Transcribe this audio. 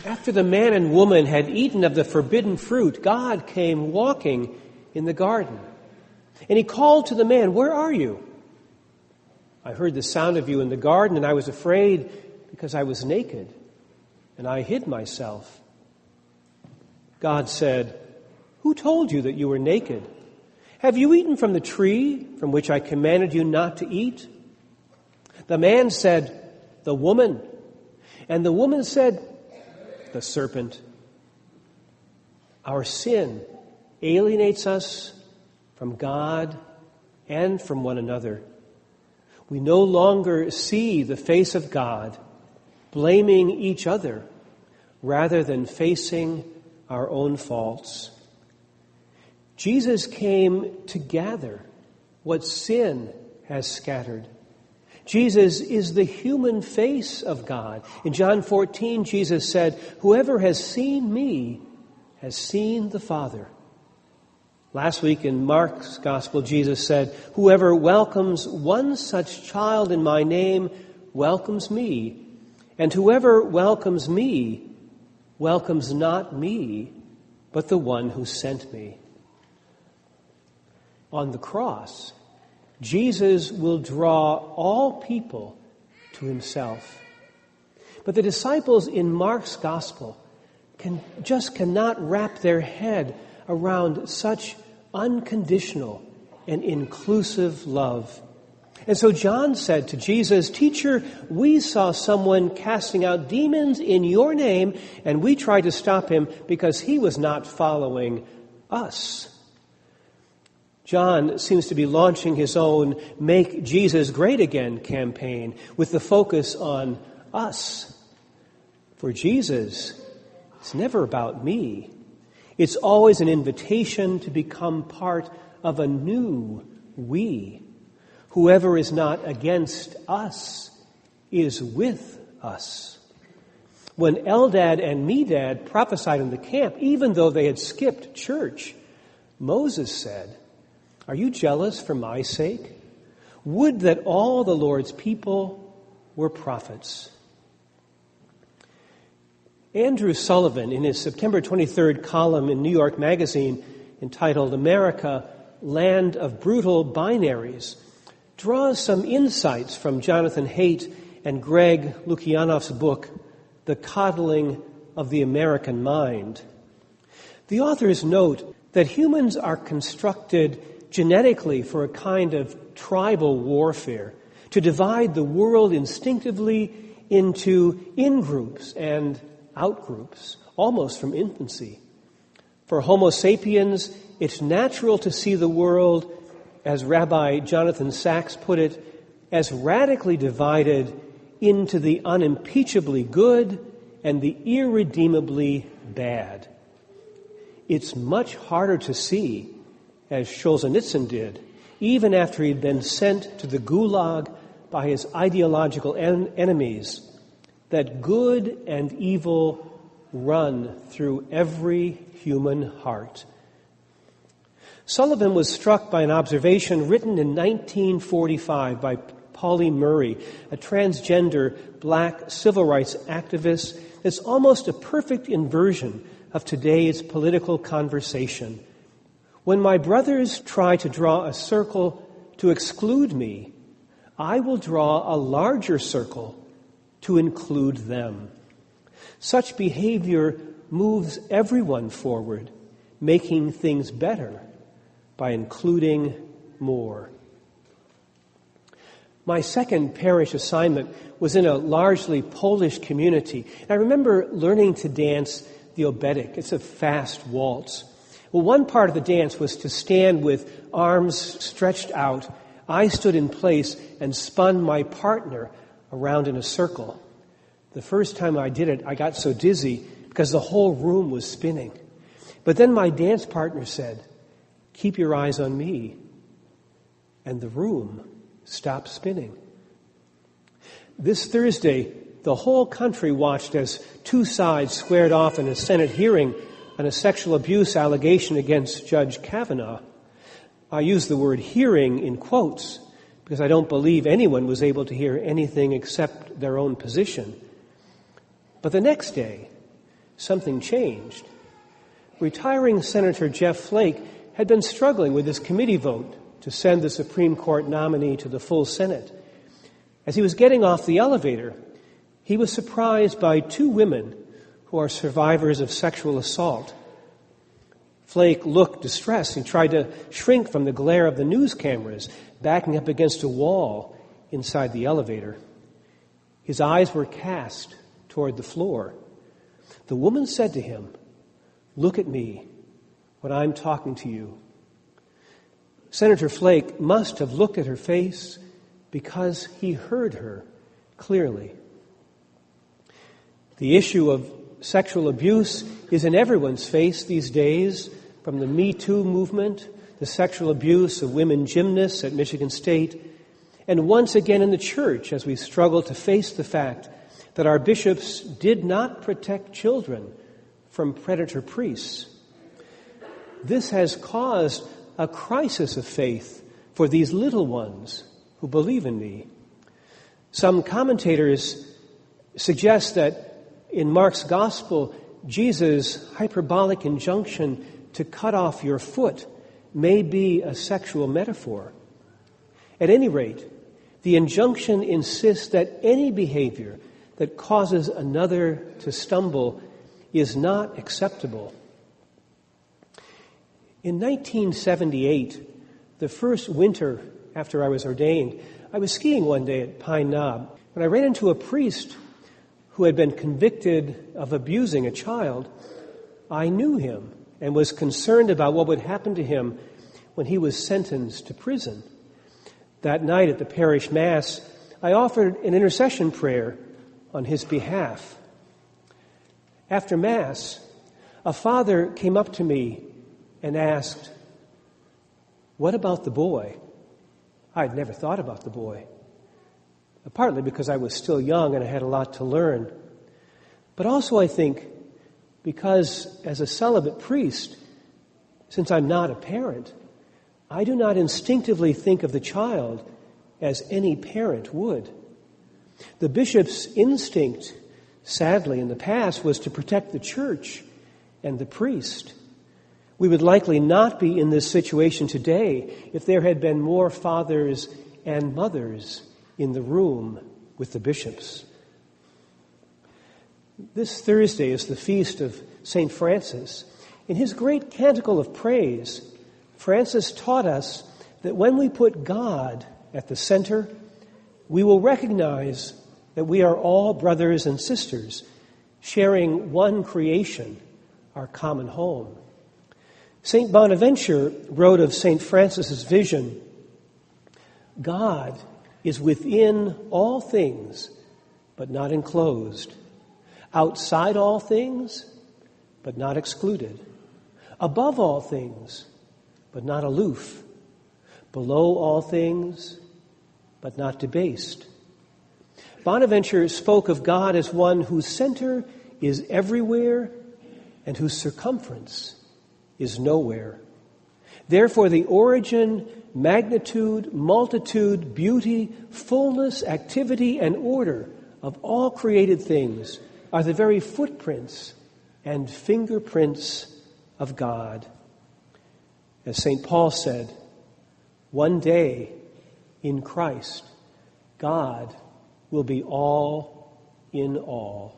After the man and woman had eaten of the forbidden fruit, God came walking in the garden. And he called to the man, "Where are you?" "I heard the sound of you in the garden, and I was afraid because I was naked, and I hid myself." God said, "Who told you that you were naked? Have you eaten from the tree from which I commanded you not to eat?" The man said, "The woman." And the woman said, "The serpent." Our sin alienates us from God and from one another. We no longer see the face of God, blaming each other rather than facing our own faults. Jesus came to gather what sin has scattered. Jesus is the human face of God. In John 14, Jesus said, "Whoever has seen me has seen the Father." Last week in Mark's Gospel, Jesus said, "Whoever welcomes one such child in my name welcomes me, and whoever welcomes me welcomes not me, but the one who sent me." On the cross, Jesus will draw all people to himself. But the disciples in Mark's Gospel cannot wrap their head around such unconditional and inclusive love. And so John said to Jesus, "Teacher, we saw someone casting out demons in your name, and we tried to stop him because he was not following us." John seems to be launching his own Make Jesus Great Again campaign with the focus on us. For Jesus, it's never about me. It's always an invitation to become part of a new we. Whoever is not against us is with us. When Eldad and Medad prophesied in the camp, even though they had skipped church, Moses said, "Are you jealous for my sake? Would that all the Lord's people were prophets." Andrew Sullivan, in his September 23rd column in New York Magazine entitled "America, Land of Brutal Binaries," draws some insights from Jonathan Haidt and Greg Lukianoff's book, The Coddling of the American Mind. The authors note that humans are constructed genetically for a kind of tribal warfare, to divide the world instinctively into in-groups and out-groups, almost from infancy. For Homo sapiens, it's natural to see the world, as Rabbi Jonathan Sacks put it, as radically divided into the unimpeachably good and the irredeemably bad. It's much harder to see, as Solzhenitsyn did, even after he'd been sent to the gulag by his ideological enemies, that good and evil run through every human heart. Sullivan was struck by an observation written in 1945 by Pauli Murray, a transgender black civil rights activist, that's almost a perfect inversion of today's political conversation. "When my brothers try to draw a circle to exclude me, I will draw a larger circle to include them." Such behavior moves everyone forward, making things better by including more. My second parish assignment was in a largely Polish community. I remember learning to dance the oberek. It's a fast waltz. Well, one part of the dance was to stand with arms stretched out. I stood in place and spun my partner around in a circle. The first time I did it, I got so dizzy because the whole room was spinning. But then my dance partner said, "Keep your eyes on me." And the room stopped spinning. This Thursday, the whole country watched as two sides squared off in a Senate hearing on a sexual abuse allegation against Judge Kavanaugh. I use the word hearing in quotes because I don't believe anyone was able to hear anything except their own position. But the next day, something changed. Retiring Senator Jeff Flake had been struggling with his committee vote to send the Supreme Court nominee to the full Senate. As he was getting off the elevator, he was surprised by two women who are survivors of sexual assault. Flake looked distressed. He tried to shrink from the glare of the news cameras, backing up against a wall inside the elevator. His eyes were cast toward the floor. The woman said to him, "Look at me when I'm talking to you." Senator Flake must have looked at her face because he heard her clearly. The issue of sexual abuse is in everyone's face these days, from the Me Too movement, the sexual abuse of women gymnasts at Michigan State, and once again in the church as we struggle to face the fact that our bishops did not protect children from predator priests. This has caused a crisis of faith for these little ones who believe in me. Some commentators suggest that in Mark's gospel, Jesus' hyperbolic injunction to cut off your foot may be a sexual metaphor. At any rate, the injunction insists that any behavior that causes another to stumble is not acceptable. In 1978, the first winter after I was ordained, I was skiing one day at Pine Knob, and I ran into a priest who had been convicted of abusing a child. I knew him and was concerned about what would happen to him when he was sentenced to prison. That night at the parish mass, I offered an intercession prayer on his behalf. After mass, a father came up to me and asked, "What about the boy?" I had never thought about the boy, partly because I was still young and I had a lot to learn, but also I think because as a celibate priest, since I'm not a parent, I do not instinctively think of the child as any parent would. The bishop's instinct, sadly, in the past was to protect the church and the priest. We would likely not be in this situation today if there had been more fathers and mothers in the room with the bishops. This Thursday is the feast of St. Francis. In his great canticle of praise, Francis taught us that when we put God at the center, we will recognize that we are all brothers and sisters, sharing one creation, our common home. St. Bonaventure wrote of St. Francis's vision, "God is within all things, but not enclosed, outside all things, but not excluded, above all things, but not aloof, below all things, but not debased." Bonaventure spoke of God as one whose center is everywhere and whose circumference is nowhere. Therefore, the origin, magnitude, multitude, beauty, fullness, activity, and order of all created things are the very footprints and fingerprints of God. As St. Paul said, one day in Christ, God will be all in all.